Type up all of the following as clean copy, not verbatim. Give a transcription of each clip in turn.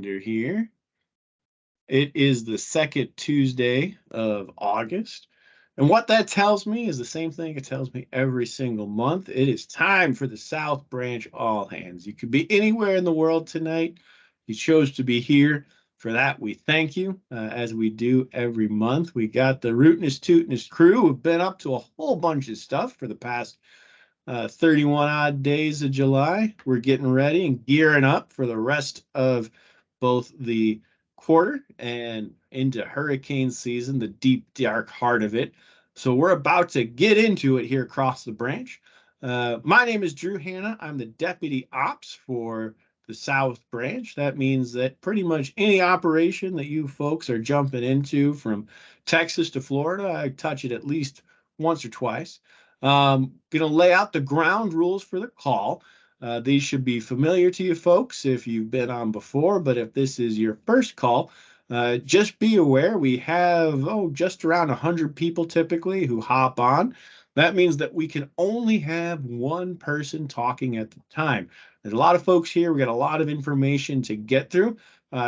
calendar here. It is the second Tuesday of August. And what that tells me is the same thing it tells me every single month. It is time for the South Branch All Hands. You could be anywhere in the world tonight. You chose to be here. For that, we thank you, as we do every month. We got the Rootinest Tootinest crew who've been up to a whole bunch of stuff for the past 31 odd days of July. We're getting ready and gearing up for the rest of both the quarter and into hurricane season, the deep, dark heart of it. So we're about to get into it here across the branch. My name is Drew Hanna. I'm the deputy ops for the South Branch. That means that pretty much any operation that you folks are jumping into from Texas to Florida, I touch it at least once or twice. Going to lay out the ground rules for the call. These should be familiar to you folks if you've been on before, but if this is your first call, just be aware we have, just around 100 people typically who hop on. That means that we can only have one person talking at the time. There's a lot of folks here. We got a lot of information to get through.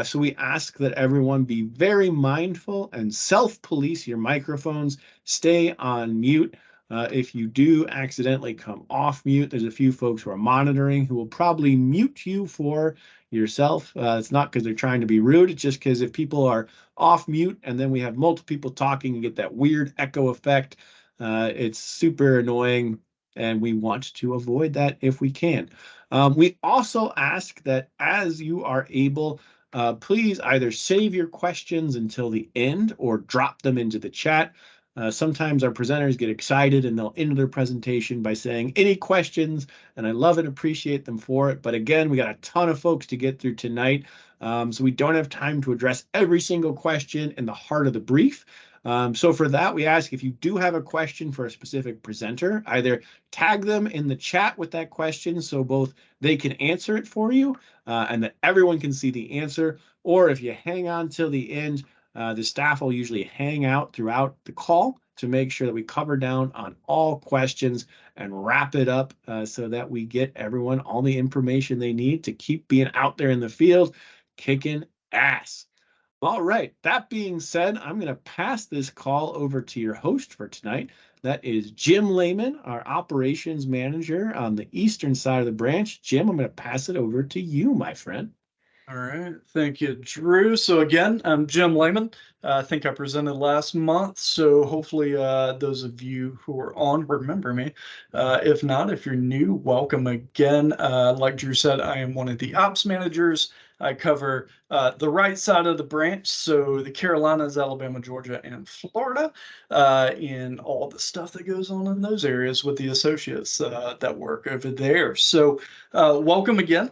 So we ask that everyone be very mindful and self-police your microphones. Stay on mute. If you do accidentally come off mute, there's a few folks who are monitoring who will probably mute you for yourself. It's not because they're trying to be rude. It's just because if people are off mute and then we have multiple people talking and get that weird echo effect, it's super annoying and we want to avoid that if we can. We also ask that as you are able, please either save your questions until the end or drop them into the chat. Sometimes our presenters get excited and they'll end their presentation by saying any questions, and I love and appreciate them for it. But again, we got a ton of folks to get through tonight, so we don't have time to address every single question in the heart of the brief. So for that, we ask if you do have a question for a specific presenter, either tag them in the chat with that question so both they can answer it for you and that everyone can see the answer, or if you hang on till the end, the staff will usually hang out throughout the call to make sure that we cover down on all questions and wrap it up so that we get everyone all the information they need to keep being out there in the field kicking ass. All right, that being said, I'm going to pass this call over to your host for tonight. That is Jim Lehman, our operations manager on the eastern side of the branch. Jim, I'm going to pass it over to you, my friend. All right. Thank you, Drew. So again, I'm Jim Lehman. I think I presented last month, so hopefully those of you who are on remember me. If not, if you're new, welcome again. Like Drew said, I am one of the ops managers. I cover the right side of the branch, so the Carolinas, Alabama, Georgia, and Florida, in all the stuff that goes on in those areas with the associates that work over there. So welcome again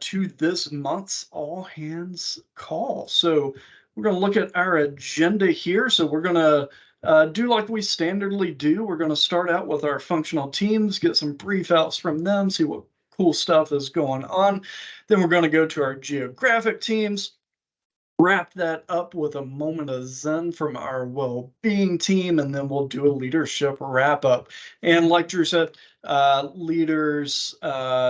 to this month's all hands call. So we're going to look at our agenda here. So we're going to do like we standardly do. We're going to start out with our functional teams, get some brief outs from them, see what cool stuff is going on. Then we're going to go to our geographic teams, wrap that up with a moment of zen from our well-being team, and then we'll do a leadership wrap up. And like Drew said, leaders,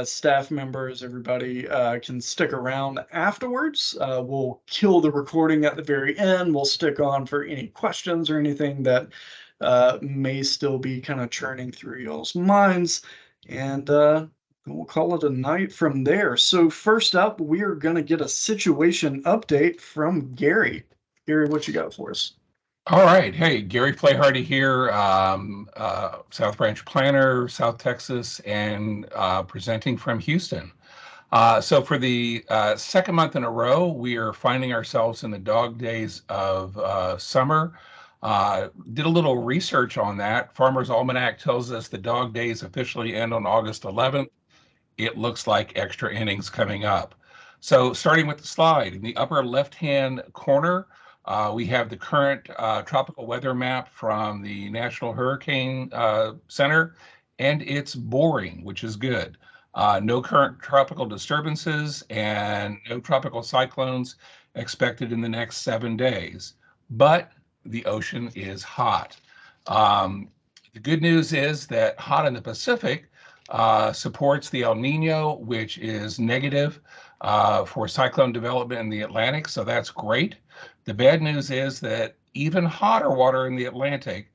staff members, everybody can stick around afterwards. We'll kill the recording at the very end. We'll stick on for any questions or anything that may still be kind of churning through y'all's minds. And we'll call it a night from there. So first up, we are going to get a situation update from Gary. Gary, what you got for us? All right. Hey, Gary Flayhardy here, South Branch Planner, South Texas, and presenting from Houston. So for the second month in a row, we are finding ourselves in the dog days of summer. Did a little research on that. Farmer's Almanac tells us the dog days officially end on August 11th. It looks like extra innings coming up. So starting with the slide, in the upper left-hand corner, we have the current tropical weather map from the National Hurricane Center, and it's boring, which is good. No current tropical disturbances and no tropical cyclones expected in the next 7 days, but the ocean is hot. The good news is that hot in the Pacific supports the El Nino, which is negative for cyclone development in the Atlantic, so that's great. The bad news is that even hotter water in the Atlantic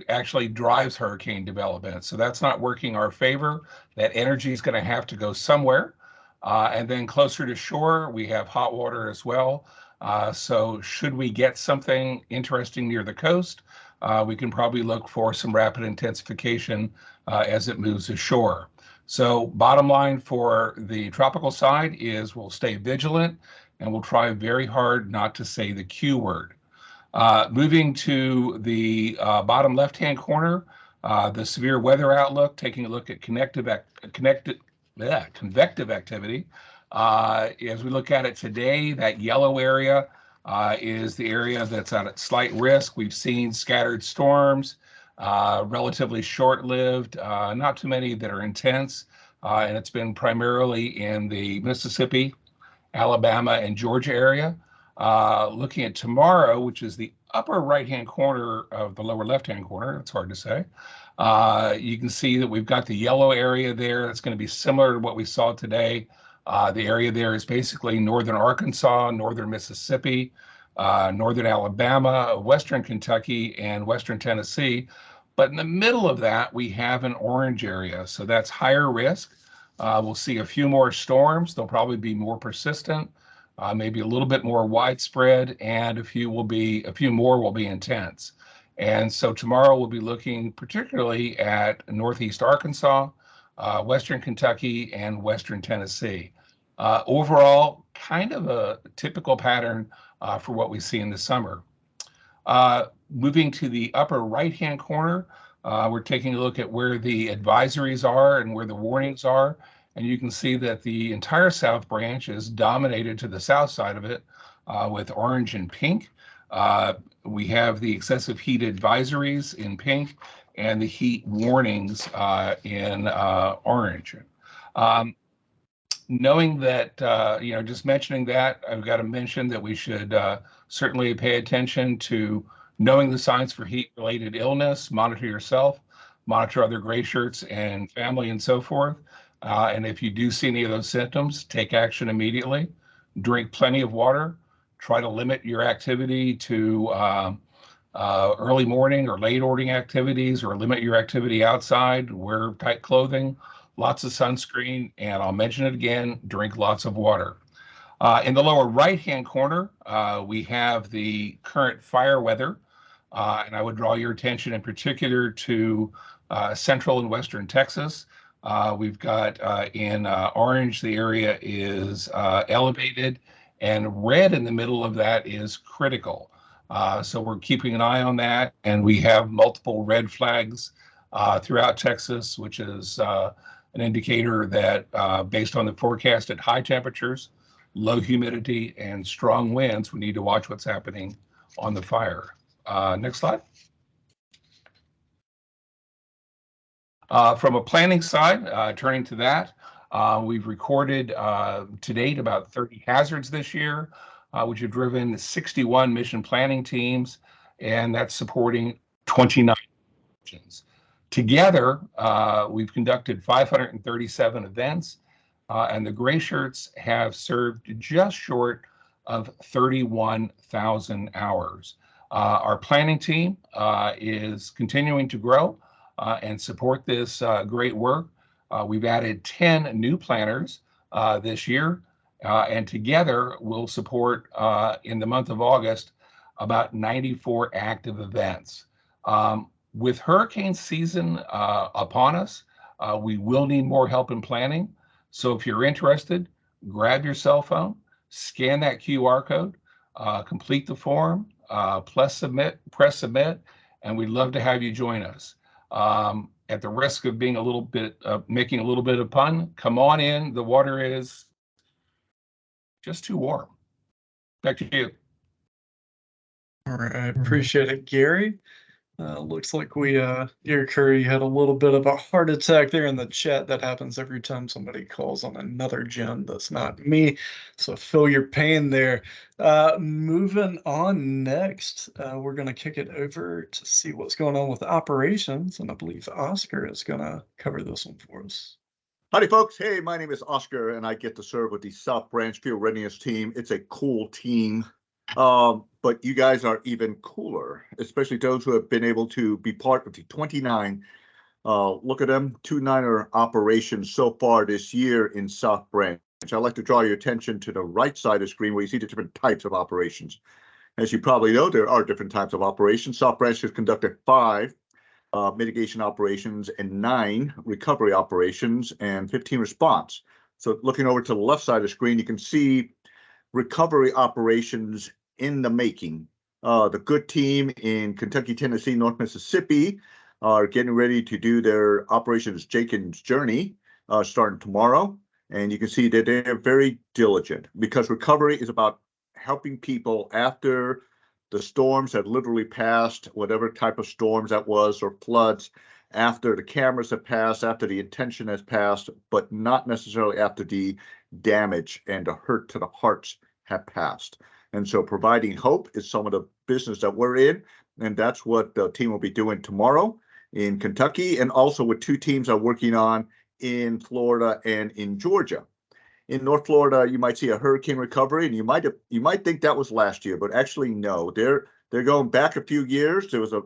actually drives hurricane development, so that's not working our favor. That energy is going to have to go somewhere. And then closer to shore, we have hot water as well. So should we get something interesting near the coast, we can probably look for some rapid intensification as it moves ashore. So bottom line for the tropical side is we'll stay vigilant and we'll try very hard not to say the Q word. Moving to the bottom left-hand corner, the severe weather outlook, taking a look at convective activity. As we look at it today, that yellow area is the area that's at slight risk. We've seen scattered storms, relatively short-lived, not too many that are intense, and it's been primarily in the Mississippi, Alabama, and Georgia area. Looking at tomorrow, which is the upper right-hand corner of the lower left-hand corner, it's hard to say, you can see that we've got the yellow area there. That's going to be similar to what we saw today. The area there is basically northern Arkansas, northern Mississippi, northern Alabama, western Kentucky, and western Tennessee. But in the middle of that, we have an orange area. So that's higher risk. We'll see a few more storms. They'll probably be more persistent, maybe a little bit more widespread, and a few more will be intense. And so tomorrow we'll be looking particularly at northeast Arkansas, western Kentucky, and western Tennessee. Overall, kind of a typical pattern for what we see in the summer. Moving to the upper right-hand corner, we're taking a look at where the advisories are and where the warnings are. And you can see that the entire South Branch is dominated to the south side of it with orange and pink. We have the excessive heat advisories in pink and the heat warnings in orange. Knowing that, just mentioning that, I've got to mention that we should certainly pay attention to knowing the signs for heat-related illness, monitor yourself, monitor other gray shirts and family and so forth. And if you do see any of those symptoms, take action immediately. Drink plenty of water. Try to limit your activity to early morning or late morning activities, or limit your activity outside. Wear tight clothing, lots of sunscreen, and I'll mention it again, drink lots of water. In the lower right-hand corner, we have the current fire weather, and I would draw your attention in particular to central and western Texas. We've got in orange, the area is elevated, and red in the middle of that is critical. So we're keeping an eye on that, and we have multiple red flags throughout Texas, which is an indicator that based on the forecasted high temperatures, low humidity, and strong winds, we need to watch what's happening on the fire. Next slide. From a planning side, turning to that, we've recorded to date about 30 hazards this year, which have driven 61 mission planning teams, and that's supporting 29 missions. Together, we've conducted 537 events, and the Gray Shirts have served just short of 31,000 hours. Our planning team is continuing to grow and support this great work. We've added 10 new planners this year, and together we'll support in the month of August about 94 active events. With hurricane season upon us, we will need more help in planning. So if you're interested, grab your cell phone, scan that QR code, complete the form, press submit, and we'd love to have you join us. At the risk of being making a little bit of pun, come on in. The water is just too warm. Back to you. All right, appreciate it, Gary. Looks like Gary Curry had a little bit of a heart attack there in the chat. That happens every time somebody calls on another gym that's not me. So feel your pain there. Moving on next, we're going to kick it over to see what's going on with operations. And I believe Oscar is going to cover this one for us. Howdy, folks. Hey, my name is Oscar, and I get to serve with the South Branch Field Readiness Team. It's a cool team, but you guys are even cooler, especially those who have been able to be part of the 29. Look at them, 2-9er operations so far this year in South Branch. I'd like to draw your attention to the right side of the screen where you see the different types of operations. As you probably know, there are different types of operations. South Branch has conducted 5 mitigation operations and 9 recovery operations and 15 response. So looking over to the left side of the screen, you can see recovery operations in the making. The good team in Kentucky, Tennessee, North Mississippi are getting ready to do their operations Jenkins Journey starting tomorrow. And you can see that they're very diligent because recovery is about helping people after the storms have literally passed, whatever type of storms that was, or floods, after the cameras have passed, after the intention has passed, but not necessarily after the damage and the hurt to the hearts have passed. And so providing hope is some of the business that we're in, and that's what the team will be doing tomorrow in Kentucky, and also with 2 teams are working on in Florida and in Georgia. In North Florida, you might see a hurricane recovery, and you might think that was last year, but actually no. They're going back a few years. There was a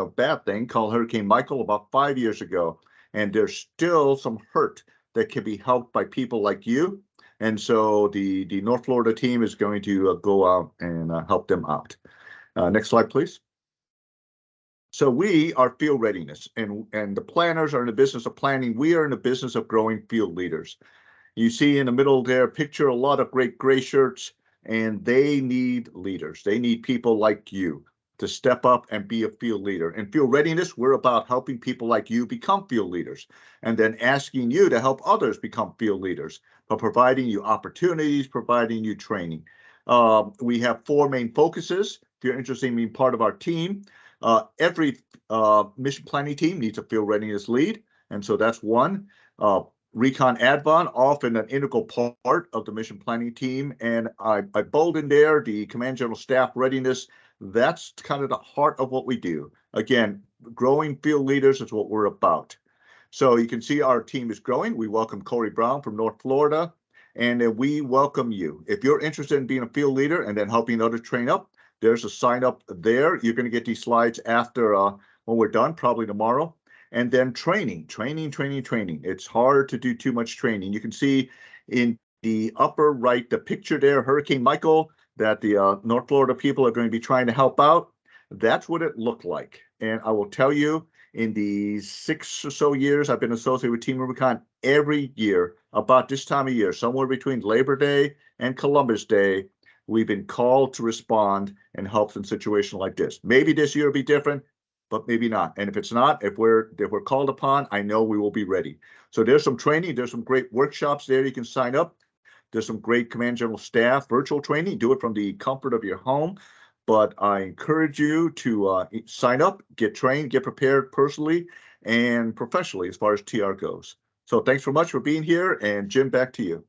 bad thing called Hurricane Michael about 5 years ago, and there's still some hurt that can be helped by people like you. And so the North Florida team is going to go out and help them out. Next slide, please. So we are field readiness, and the planners are in the business of planning. We are in the business of growing field leaders. You see in the middle there, picture a lot of great gray shirts, and they need leaders. They need people like you to step up and be a field leader. In field readiness, we're about helping people like you become field leaders, and then asking you to help others become field leaders, but providing you opportunities, providing you training. We have 4 main focuses. If you're interested in being part of our team, every mission planning team needs a field readiness lead, and so that's one. Recon Advon, often an integral part of the mission planning team. And I bold in there the Command General Staff Readiness. That's kind of the heart of what we do. Again, growing field leaders is what we're about. So you can see our team is growing. We welcome Corey Brown from North Florida, and we welcome you. If you're interested in being a field leader and then helping others train up, there's a sign up there. You're going to get these slides after when we're done, probably tomorrow. And then training. It's hard to do too much training. You can see in the upper right, the picture there, Hurricane Michael, that the North Florida people are going to be trying to help out. That's what it looked like. And I will tell you, in the 6 or so years I've been associated with Team Rubicon, every year, about this time of year, somewhere between Labor Day and Columbus Day, we've been called to respond and help in situations like this. Maybe this year will be different, but maybe not. And if it's not, if we're called upon, I know we will be ready. So there's some training. There's some great workshops there. You can sign up. There's some great Command General Staff virtual training. Do it from the comfort of your home. But I encourage you to sign up, get trained, get prepared personally and professionally as far as TR goes. So thanks so much for being here. And Jim, back to you.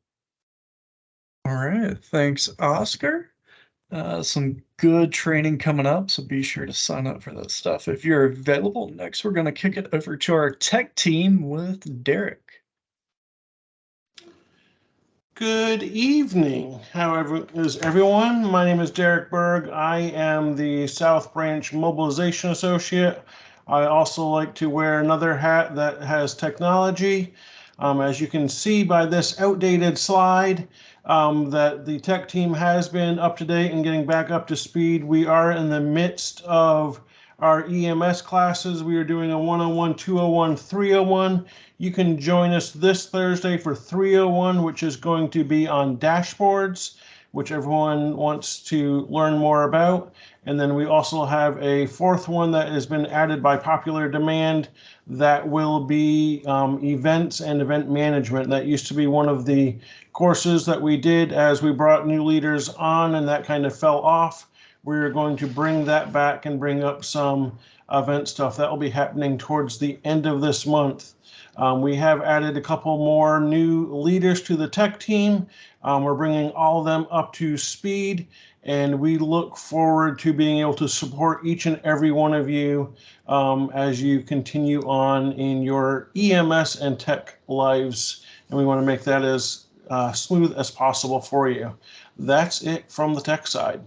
All right. Thanks, Oscar. Some good training coming up, so be sure to sign up for that stuff if you're available. Next, we're going to kick it over to our tech team with Derek. Good evening. How is everyone? My name is Derek Berg. I am the South Branch Mobilization Associate. I also like to wear another hat that has technology. As you can see by this outdated slide, that the tech team has been up to date and getting back up to speed. We are in the midst of our EMS classes. We are doing a 101, 201, 301. You can join us this Thursday for 301, which is going to be on dashboards, which everyone wants to learn more about. And then we also have a 4th one that has been added by popular demand that will be events and event management. That used to be one of the courses that we did as we brought new leaders on, and that kind of fell off. we're going to bring that back and bring up some event stuff that will be happening towards the end of this month. We have added a couple more new leaders to the tech team. We're bringing all of them up to speed, and we look forward to being able to support each and every one of you as you continue on in your EMS and tech lives. And we want to make that as smooth as possible for you. That's it from the tech side.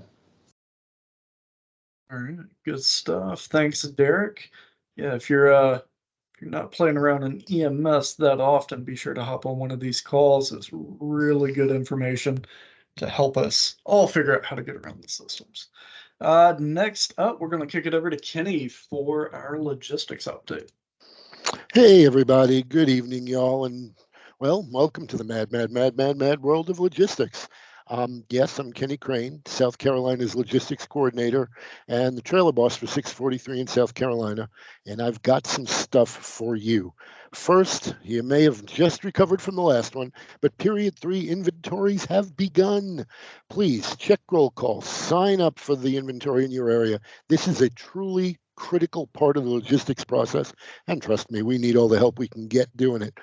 All right, good stuff. Thanks, Derek. Yeah, if you're not playing around in EMS that often, be sure to hop on one of these calls. It's really good information to help us all figure out how to get around the systems. Next up, we're going to kick it over to Kenny for our logistics update. Hey, everybody. Good evening, y'all. And well, welcome to the mad world of logistics. Yes, I'm Kenny Crane, South Carolina's logistics coordinator and the trailer boss for 643 in South Carolina. And I've got some stuff for you. First, you may have just recovered from the last one, but period 3 inventories have begun. Please check roll call, sign up for the inventory in your area. This is a truly critical part of the logistics process, and trust me, we need all the help we can get doing it.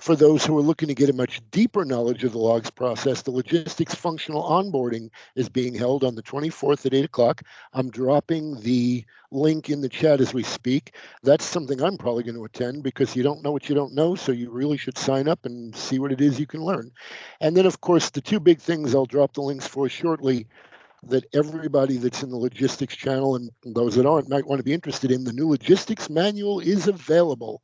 For those who are looking to get a much deeper knowledge of the logs process, the logistics functional onboarding is being held on the 24th at 8 o'clock. I'm dropping the link in the chat as we speak. That's something I'm probably going to attend because you don't know what you don't know, so you really should sign up and see what it is you can learn. And then, of course, the two big things I'll drop the links for shortly that everybody that's in the logistics channel and those that aren't might want to be interested in. The new logistics manual is available.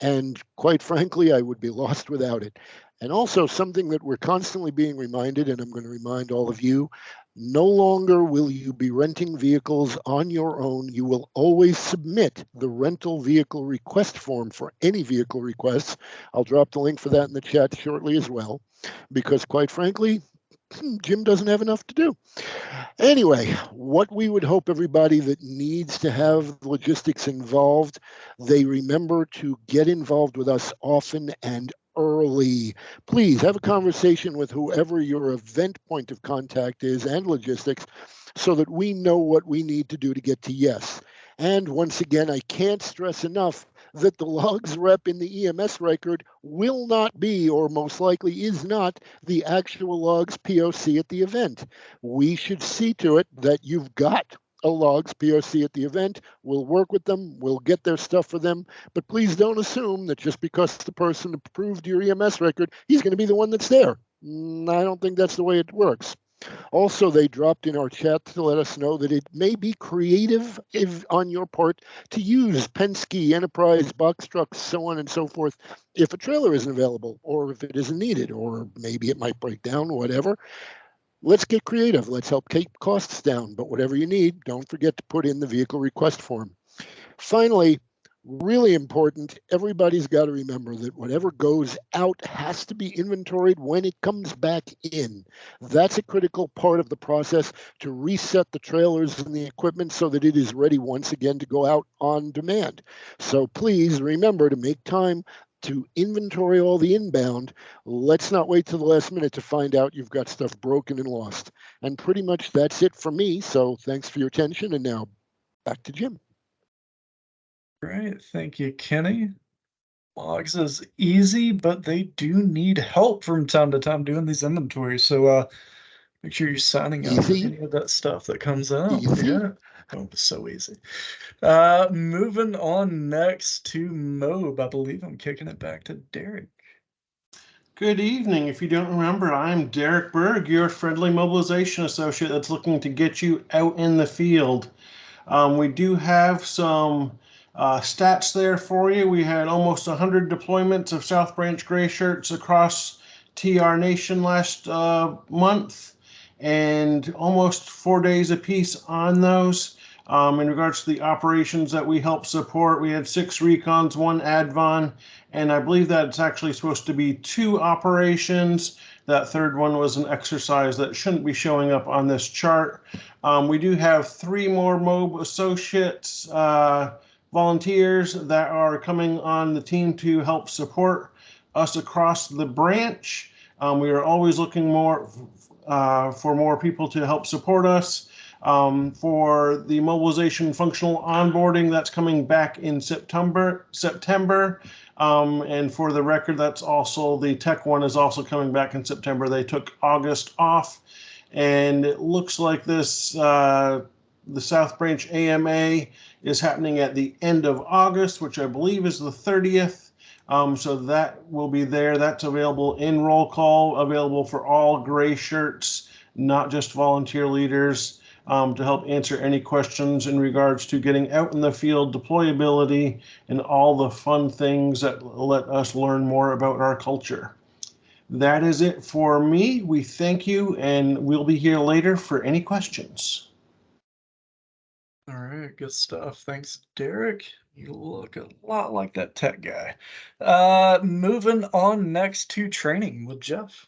And quite frankly, I would be lost without it. And also something that we're constantly being reminded, and I'm going to remind all of you, no longer will you be renting vehicles on your own. You will always submit the rental vehicle request form for any vehicle requests. I'll drop the link for that in the chat shortly as well, because quite frankly, Jim doesn't have enough to do. Anyway, what we would hope everybody that needs to have logistics involved, they remember to get involved with us often and early. Please have a conversation with whoever your event point of contact is and logistics so that we know what we need to do to get to yes. And once again, I can't stress enough that the logs rep in the EMS record will not be, or most likely is not, the actual logs POC at the event. We should see to it that you've got a logs POC at the event. We'll work with them. We'll get their stuff for them. But please don't assume that just because the person approved your EMS record, he's going to be the one that's there. I don't think that's the way it works. Also, they dropped in our chat to let us know that it may be creative on your part to use Penske, Enterprise, box trucks, so on and so forth, if a trailer isn't available or if it isn't needed, or maybe it might break down, whatever. Let's get creative. Let's help keep costs down. But whatever you need, don't forget to put in the vehicle request form. Finally, really important, everybody's got to remember that whatever goes out has to be inventoried when it comes back in. That's a critical part of the process to reset the trailers and the equipment so that it is ready once again to go out on demand. So please remember to make time to inventory all the inbound. Let's not wait till the last minute to find out you've got stuff broken and lost. And pretty much that's it for me. So thanks for your attention. And now back to Jim. Great, thank you, Kenny. Logs is easy, but they do need help from time to time doing these inventories. So make sure you're signing up for any of that stuff that comes out. Yeah. Oh, it's so easy. Moving on next to Mobe. I believe I'm kicking it back to Derek. Good evening. If you don't remember, I'm Derek Berg, your friendly mobilization associate that's looking to get you out in the field. We do have some stats there for you. We had almost 100 deployments of South Branch Gray Shirts across TR Nation last month, and almost 4 days apiece on those. In regards to the operations that we help support, we had 6 recons, 1 advon, and I believe that it's actually supposed to be 2 operations. That third one was an exercise that shouldn't be showing up on this chart. We do have 3 more MOB associates, volunteers that are coming on the team to help support us across the branch. We are always looking for more people to help support us. For the mobilization functional onboarding, that's coming back in September. And for the record, that's also the tech one is also coming back in September. They took August off, and it looks like this the South Branch AMA is happening at the end of August, which I believe is the 30th. So that will be there. That's available in roll call, available for all gray shirts, not just volunteer leaders, to help answer any questions in regards to getting out in the field, deployability, and all the fun things that let us learn more about our culture. That is it for me. We thank you, and we'll be here later for any questions. All right, good stuff. Thanks, Derek. You look a lot like that tech guy. Moving on next to training with Jeff.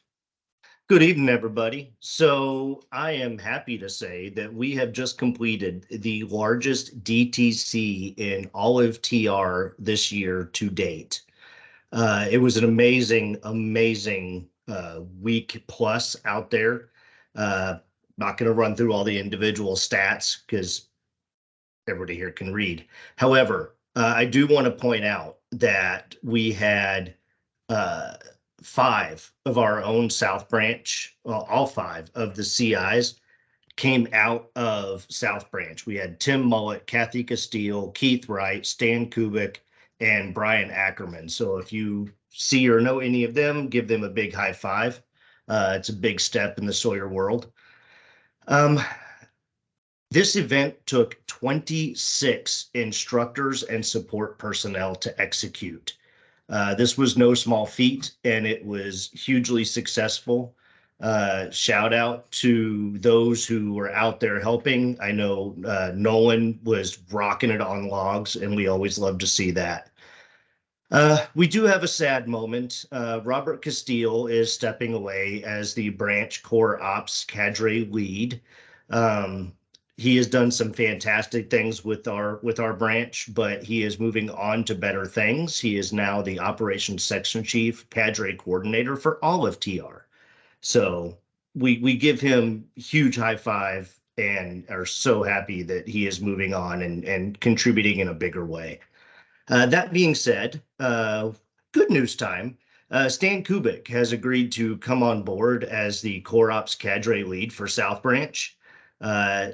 Good evening, everybody. So I am happy to say that we have just completed the largest DTC in all of TR this year to date. It was an amazing week plus out there. Not going to run through all the individual stats because everybody here can read. However, I do want to point out that we had 5 of our own South Branch, well, all 5 of the CIs came out of South Branch. We had Tim Mullet, Kathy Castile, Keith Wright, Stan Kubik, and Brian Ackerman. So if you see or know any of them, give them a big high five. It's a big step in the Sawyer world. This event took 26 instructors and support personnel to execute. This was no small feat, and it was hugely successful. Shout out to those who were out there helping. I know Nolan was rocking it on logs, and we always love to see that. We do have a sad moment. Robert Castile is stepping away as the branch core ops cadre lead. He has done some fantastic things with our branch, but he is moving on to better things. He is now the operations section chief, cadre coordinator for all of TR. So we give him huge high five and are so happy that he is moving on and contributing in a bigger way. That being said, good news time. Stan Kubik has agreed to come on board as the core ops cadre lead for South Branch.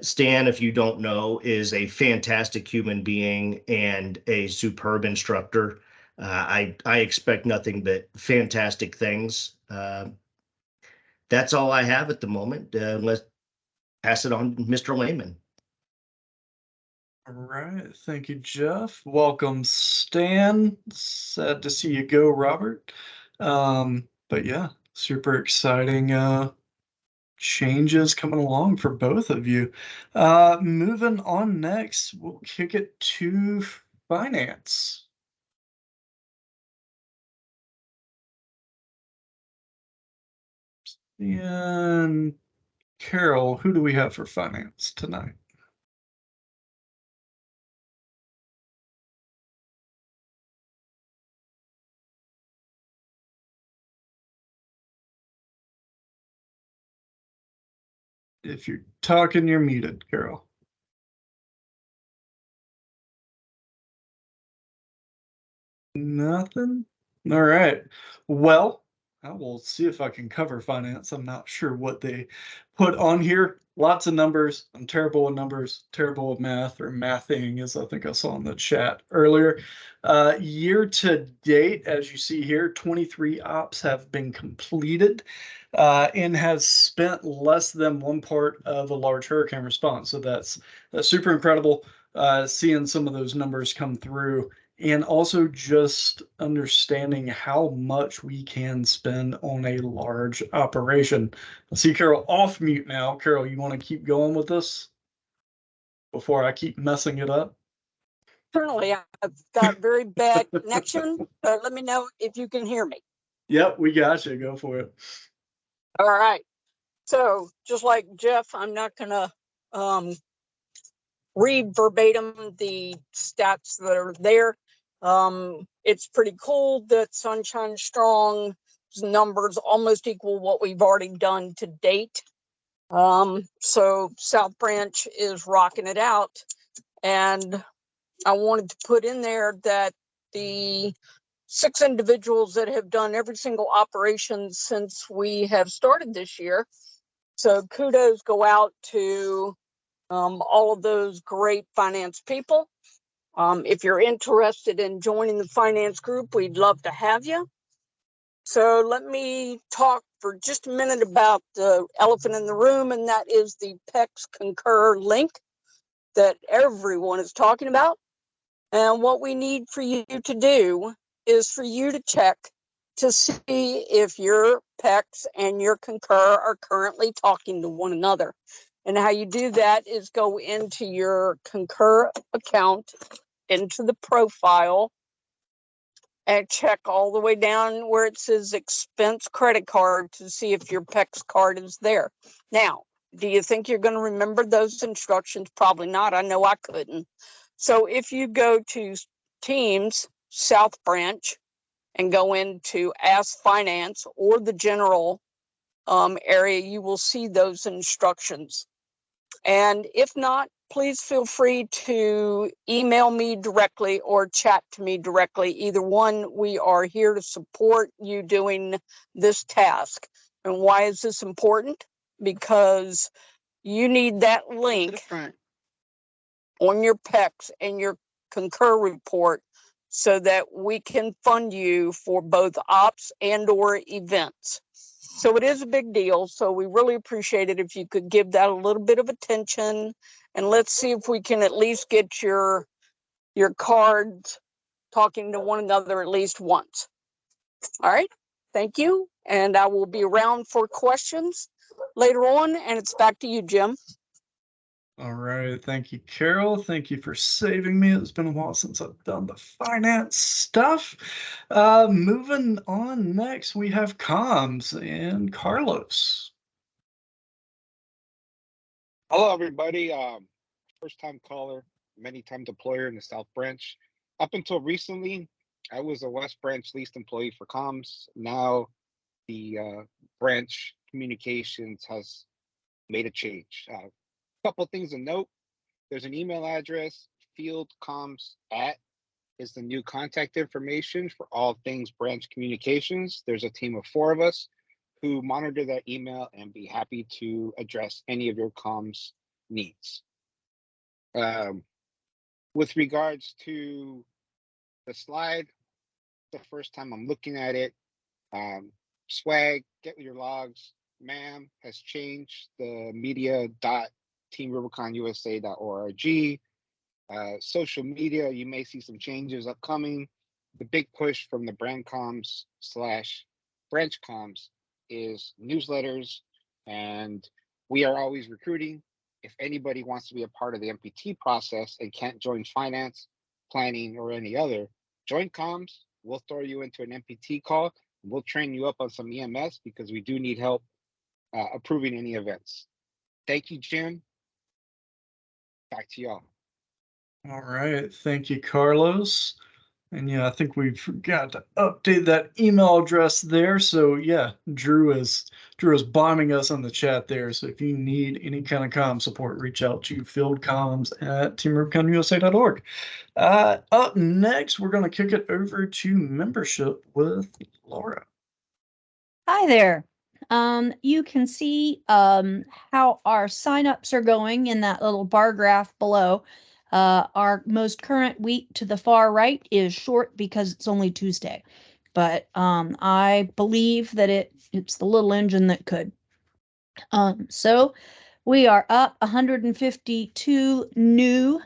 Stan, if you don't know, is a fantastic human being and a superb instructor. I expect nothing but fantastic things. That's all I have at the moment. Let's pass it on to Mr. Lehman. All right, thank you, Jeff. Welcome, Stan. Sad to see you go, Robert. But yeah, super exciting changes coming along for both of you. Moving on next, we'll kick it to finance. And Carol, who do we have for finance tonight? If you're talking, you're muted, Carol. Nothing? All right. Well, I will see if I can cover finance. I'm not sure what they put on here. Lots of numbers. I'm terrible with numbers, terrible with math, or mathing, as I think I saw in the chat earlier. Year to date, as you see here, 23 ops have been completed and has spent less than 1 part of a large hurricane response. So that's super incredible, seeing some of those numbers come through. And also just understanding how much we can spend on a large operation. I see Carol off mute now. Carol, you want to keep going with this before I keep messing it up? Certainly, I've got very bad connection. Let me know if you can hear me. Yep, we got you. Go for it. All right. So just like Jeff, I'm not going to read verbatim the stats that are there. It's pretty cool that Sunshine Strong's numbers almost equal what we've already done to date. So South Branch is rocking it out. And I wanted to put in there that the 6 individuals that have done every single operation since we have started this year. So kudos go out to all of those great finance people. If you're interested in joining the finance group, we'd love to have you. So let me talk for just a minute about the elephant in the room, and that is the PEX Concur link that everyone is talking about. And what we need for you to do is for you to check to see if your PEX and your Concur are currently talking to one another. And how you do that is go into your Concur account, into the profile, and check all the way down where it says expense credit card to see if your PEX card is there. Now, do you think you're going to remember those instructions? Probably not. I know I couldn't. So if you go to Teams, South Branch, and go into Ask Finance or the general area, you will see those instructions. And if not, please feel free to email me directly or chat to me directly. Either one, we are here to support you doing this task. And why is this important? Because you need that link on your PEX and your Concur report so that we can fund you for both ops and or events. So it is a big deal. So we really appreciate it if you could give that a little bit of attention, and let's see if we can at least get your cards talking to one another at least once. All right. Thank you. And I will be around for questions later on, and it's back to you, Jim. All right. Thank you, Carol. Thank you for saving me. It's been a while since I've done the finance stuff. Moving on next, we have comms and Carlos. Hello, everybody. First time caller, many time deployer in the South Branch. Up until recently, I was a West Branch leased employee for comms. Now the branch communications has made a change. Couple things to note. There's an email address, fieldcomms@ is the new contact information for all things branch communications. There's a team of 4 of us who monitor that email and be happy to address any of your comms needs. With regards to the slide, the first time I'm looking at it, swag, get with your logs, ma'am, has changed the media.teamrubiconusa.org. Social media, you may see some changes upcoming. The big push from the brand comms / branch comms is newsletters, and we are always recruiting. If anybody wants to be a part of the MPT process and can't join finance, planning, or any other, join comms. We'll throw you into an MPT call. We'll train you up on some EMS because we do need help approving any events. Thank you, Jim. Back to y'all. All right. Thank you, Carlos. And yeah, I think we forgot to update that email address there. So yeah, Drew is bombing us on the chat there. So if you need any kind of comm support, reach out to fieldcomms@teamrubiconusa.org. Up next, we're going to kick it over to membership with Laura. Hi there. You can see how our signups are going in that little bar graph below. Our most current week to the far right is short because it's only Tuesday, but I believe that it's the little engine that could. So we are up 152 new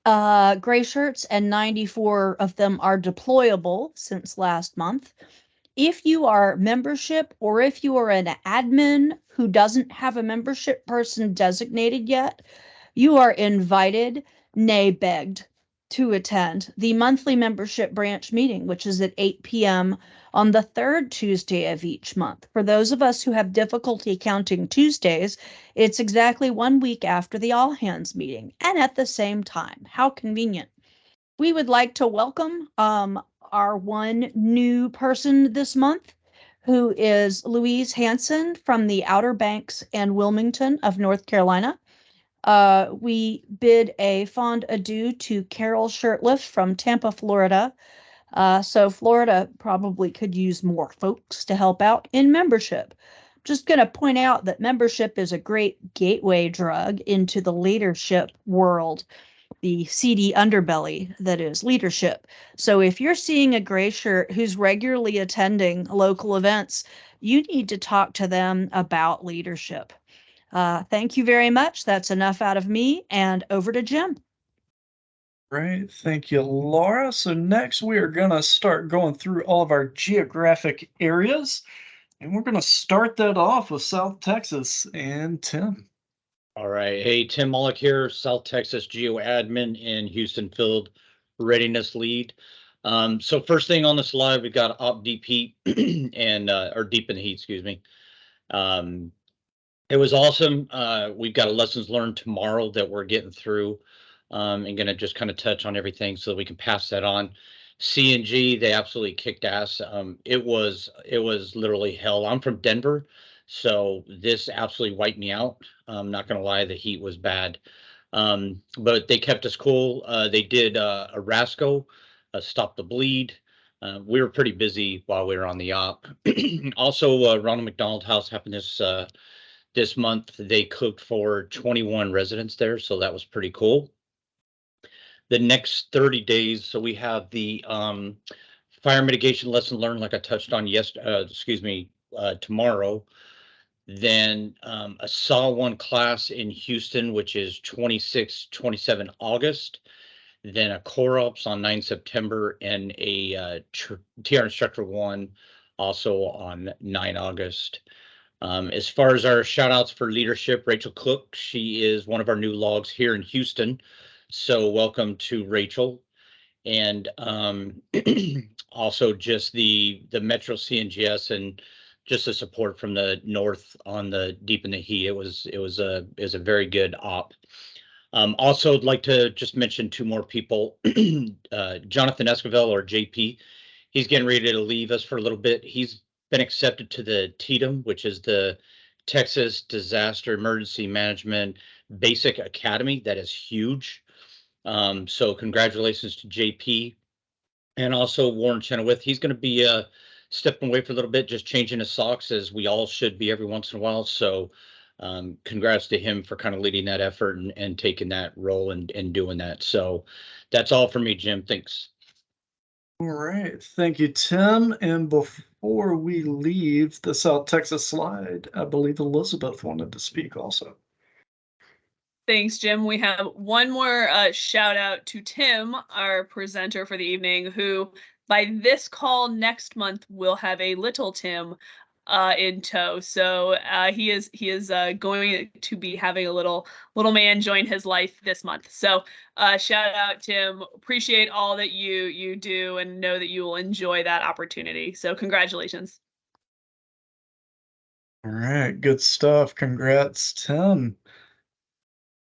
gray shirts, and 94 of them are deployable since last month. If you are membership, or if you are an admin who doesn't have a membership person designated yet, you are invited, nay begged, to attend the monthly membership branch meeting, which is at 8 p.m. on the 3rd Tuesday of each month. For those of us who have difficulty counting Tuesdays, it's exactly 1 week after the all hands meeting and at the same time. How convenient. We would like to welcome our one new person this month, who is Louise Hanson from the Outer Banks and Wilmington of North Carolina. We bid a fond adieu to Carol Shirtliff from Tampa, Florida. So Florida probably could use more folks to help out in membership. Just going to point out that membership is a great gateway drug into the leadership world, the seedy underbelly that is leadership. So if you're seeing a gray shirt who's regularly attending local events, you need to talk to them about leadership. Thank you very much. That's enough out of me, and over to Jim. Great. Thank you, Laura. So next we are going to start going through all of our geographic areas, and we're going to start that off with South Texas and Tim. All right. Hey, Tim Mullock here, South Texas Geo Admin and Houston Field Readiness Lead. So first thing on the slide, we've got Op Deep Heat and or Deep in the Heat, excuse me. It was awesome. We've got a lessons learned tomorrow that we're getting through, and going to just kind of touch on everything so that we can pass that on. CNG, they absolutely kicked ass. It was literally hell. I'm from Denver, so this absolutely wiped me out. I'm not going to lie, the heat was bad, but they kept us cool. They did a RASCO, Stop the Bleed. We were pretty busy while we were on the op. Also, Ronald McDonald House happened this month. They cooked for 21 residents there, so that was pretty cool. The next 30 days, so we have the fire mitigation lesson learned, like I touched on tomorrow. Then a SAW 1 class in Houston, which is 26-27 August. Then a Core Ops on 9 September and a TR Instructor 1 also on 9 August. As far as our shout outs for leadership, Rachel Cook, she is one of our new logs here in Houston. So welcome to Rachel. And also just the Metro CNGS and just the support from the north on the Deep in the Heat. It was a very good op. Also, I'd like to just mention two more people. Jonathan Esquivel, or JP, he's getting ready to leave us for a little bit. He's been accepted to the TDEM, which is the Texas Disaster Emergency Management Basic Academy. That is huge. So congratulations to JP. And also Warren Chenoweth. He's going to be stepping away for a little bit, just changing his socks, as we all should be every once in a while. So congrats to him for kind of leading that effort and taking that role and doing that. So that's all for me, Jim. Thanks. All right. Thank you, Tim. And before we leave the South Texas slide, I believe Elizabeth wanted to speak also. Thanks, Jim. We have one more shout out to Tim, our presenter for the evening, who by this call next month will have a little Tim in tow. So he is going to be having a little man join his life this month. So shout out, Tim. Appreciate all that you do, and know that you will enjoy that opportunity. So congratulations. All right, good stuff. Congrats, Tim.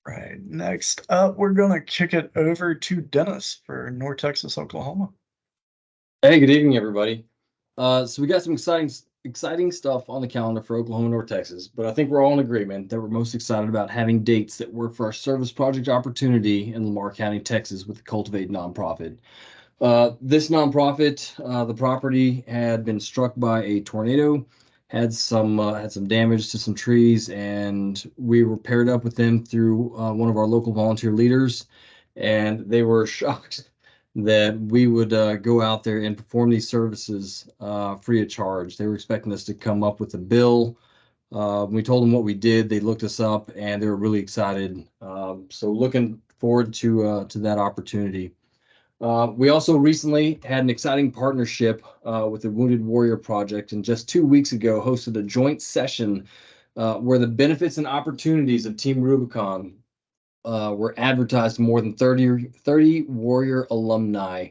Right, next up, we're gonna kick it over to Dennis for North Texas, Oklahoma. Hey, good evening, everybody. So we got some exciting stuff on the calendar for Oklahoma, North Texas, but I think we're all in agreement that we're most excited about having dates that work for our service project opportunity in Lamar County, Texas, with the Cultivate nonprofit. This nonprofit, the property had been struck by a tornado, had some damage to some trees, and we were paired up with them through one of our local volunteer leaders, and they were shocked that we would go out there and perform these services free of charge. They were expecting us to come up with a bill. We told them what we did. They looked us up, and they were really excited. So looking forward to that opportunity. We also recently had an exciting partnership with the Wounded Warrior Project, and just 2 weeks ago hosted a joint session where the benefits and opportunities of Team Rubicon were advertised to more than 30 Warrior alumni.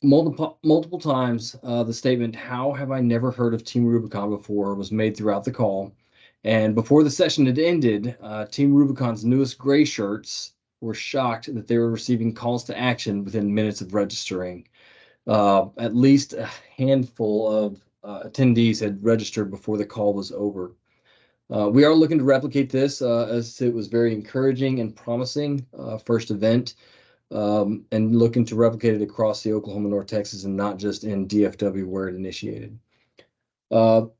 Multiple times, the statement, "How have I never heard of Team Rubicon before?" was made throughout the call. And before the session had ended, Team Rubicon's newest gray shirts were shocked that they were receiving calls to action within minutes of registering. At least a handful of attendees had registered before the call was over. We are looking to replicate this as it was very encouraging and promising first event, and looking to replicate it across the Oklahoma North Texas and not just in DFW where it initiated. And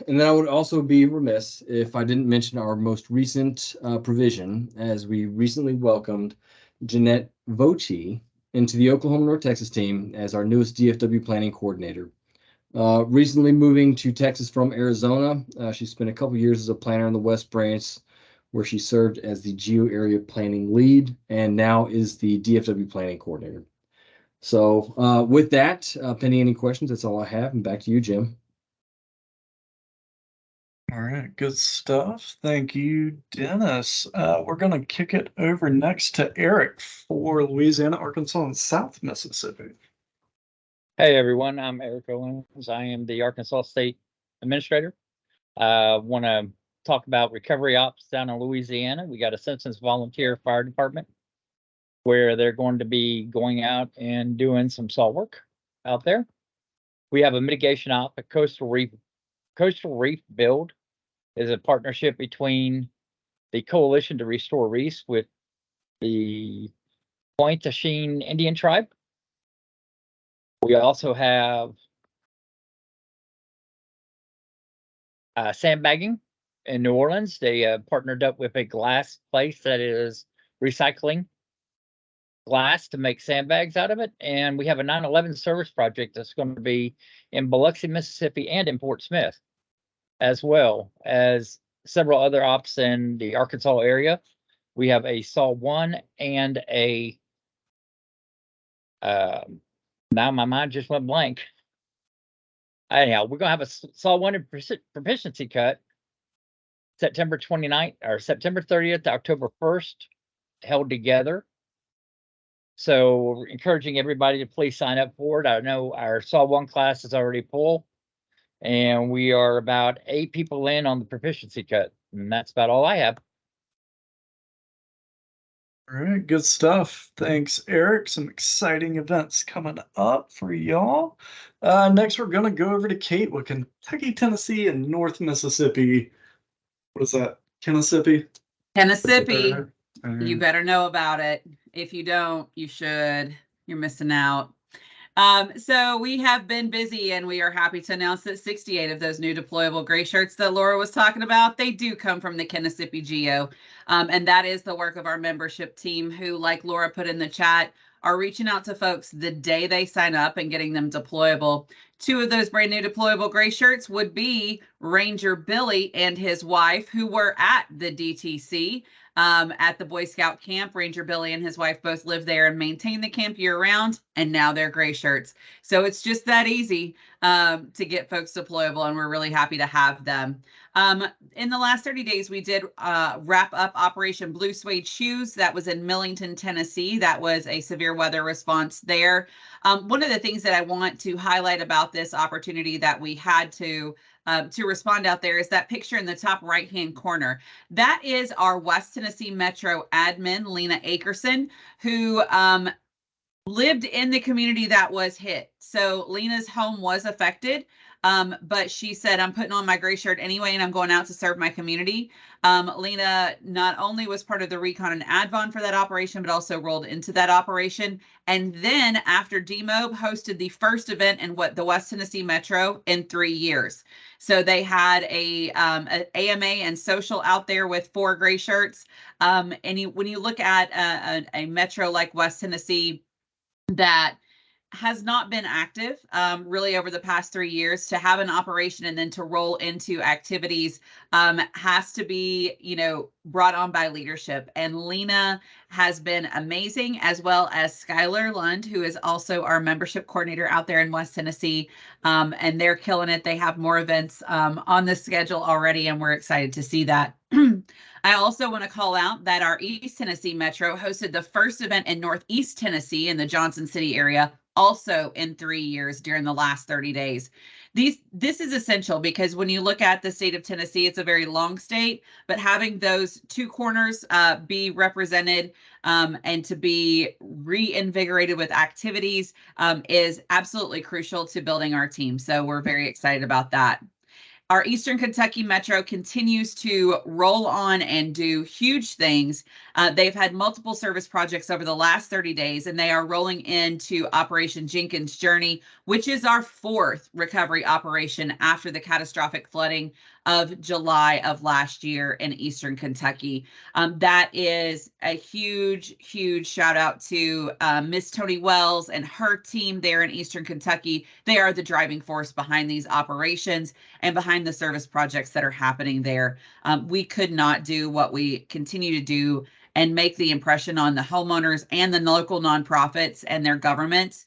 then I would also be remiss if I didn't mention our most recent provision, as we recently welcomed Jeanette Voci into the Oklahoma North Texas team as our newest DFW planning coordinator. Recently moving to Texas from Arizona, she spent a couple years as a planner in the West Branch, where she served as the Geo Area Planning Lead and now is the DFW Planning Coordinator. So with that, pending any questions, that's all I have. And back to you, Jim. All right, good stuff. Thank you, Dennis. We're going to kick it over next to Eric for Louisiana, Arkansas, and South Mississippi. Hey everyone, I'm Eric Owens. I am the Arkansas State Administrator. Want to talk about recovery ops down in Louisiana. We got a Citizens Volunteer Fire Department where they're going to be going out and doing some saw work out there. We have a mitigation op, a coastal reef build is a partnership between the Coalition to Restore Reefs with the Pointe-a-Sheen Indian Tribe. We also have sandbagging in New Orleans. They partnered up with a glass place that is recycling glass to make sandbags out of it. And we have a 9/11 service project that's going to be in Biloxi, Mississippi, and in Fort Smith, as well as several other ops in the Arkansas area. We have a SAW 1 and a now my mind just went blank. Anyhow, we're gonna have a SAW 1 and proficiency cut September 29th or September 30th to October 1st, held together. So we're encouraging everybody to please sign up for it. I know our SAW 1 class is already full, and we are about 8 people in on the proficiency cut, and that's about all I have. All right, good stuff. Thanks, Eric. Some exciting events coming up for y'all. Next, we're going to go over to Kate with Kentucky, Tennessee, and North Mississippi. What is that? Kennesapi? Kennesapi. You better know about it. If you don't, you should. You're missing out. So we have been busy, and we are happy to announce that 68 of those new deployable gray shirts that Laura was talking about, they do come from the Kennesapi Geo. And that is the work of our membership team who, like Laura put in the chat, are reaching out to folks the day they sign up and getting them deployable. 2 of those brand new deployable gray shirts would be Ranger Billy and his wife, who were at the DTC. At the Boy Scout camp. Ranger Billy and his wife both live there and maintain the camp year round, and now they're gray shirts. So it's just that easy to get folks deployable, and we're really happy to have them. In the last 30 days, we did wrap up Operation Blue Suede Shoes. That was in Millington, Tennessee. That was a severe weather response there. One of the things that I want to highlight about this opportunity that we had to respond out there is that picture in the top right-hand corner. That is our West Tennessee Metro admin, Lena Akerson, who lived in the community that was hit. So Lena's home was affected, but she said, I'm putting on my gray shirt anyway, and I'm going out to serve my community. Lena not only was part of the recon and advon for that operation, but also rolled into that operation. And then after DMOB hosted the first event in the West Tennessee Metro in 3 years. So they had a AMA and social out there with 4 gray shirts. And when you look at a metro like West Tennessee that has not been active really over the past 3 years, to have an operation and then to roll into activities has to be, brought on by leadership. And Lena has been amazing, as well as Skylar Lund, who is also our membership coordinator out there in West Tennessee. And they're killing it. They have more events on the schedule already, and we're excited to see that. I also want to call out that our East Tennessee Metro hosted the first event in Northeast Tennessee in the Johnson City area also in 3 years during the last 30 days. This is essential because when you look at the state of Tennessee, it's a very long state, but having those two corners be represented and to be reinvigorated with activities is absolutely crucial to building our team. So we're very excited about that. Our Eastern Kentucky Metro continues to roll on and do huge things. They've had multiple service projects over the last 30 days, and they are rolling into Operation Jenkins Journey, which is our 4th recovery operation after the catastrophic flooding of July of last year in Eastern Kentucky. That is a huge, huge shout out to Miss Tony Wells and her team there in Eastern Kentucky. They are the driving force behind these operations and behind the service projects that are happening there. We could not do what we continue to do and make the impression on the homeowners and the local nonprofits and their governments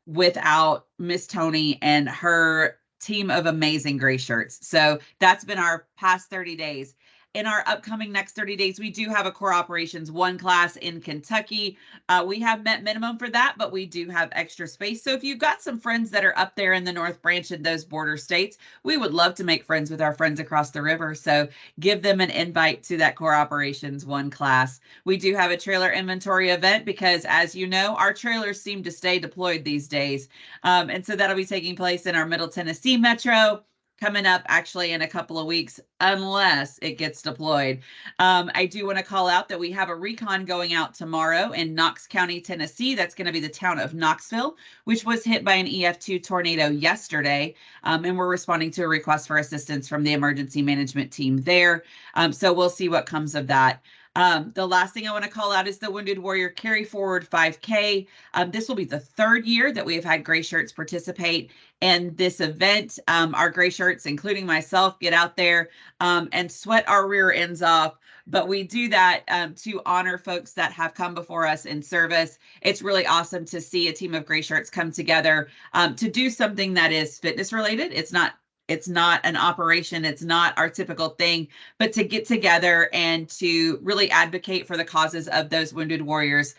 without Miss Tony and her team of amazing gray shirts. So that's been our past 30 days. In our upcoming next 30 days, we do have a Core Operations 1 class in Kentucky. We have met minimum for that, but we do have extra space. So if you've got some friends that are up there in the North Branch in those border states, we would love to make friends with our friends across the river. So give them an invite to that Core Operations 1 class. We do have a trailer inventory event because, as you know, our trailers seem to stay deployed these days. And so that'll be taking place in our Middle Tennessee Metro, coming up actually in a couple of weeks, unless it gets deployed. I do want to call out that we have a recon going out tomorrow in Knox County, Tennessee. That's going to be the town of Knoxville, which was hit by an EF2 tornado yesterday. And we're responding to a request for assistance from the emergency management team there. So we'll see what comes of that. The last thing I want to call out is the Wounded Warrior Carry Forward 5K. This will be the 3rd year that we have had gray shirts participate in this event. Our gray shirts, including myself, get out there and sweat our rear ends off. But we do that to honor folks that have come before us in service. It's really awesome to see a team of gray shirts come together to do something that is fitness related. It's not an operation. It's not our typical thing, but to get together and to really advocate for the causes of those wounded warriors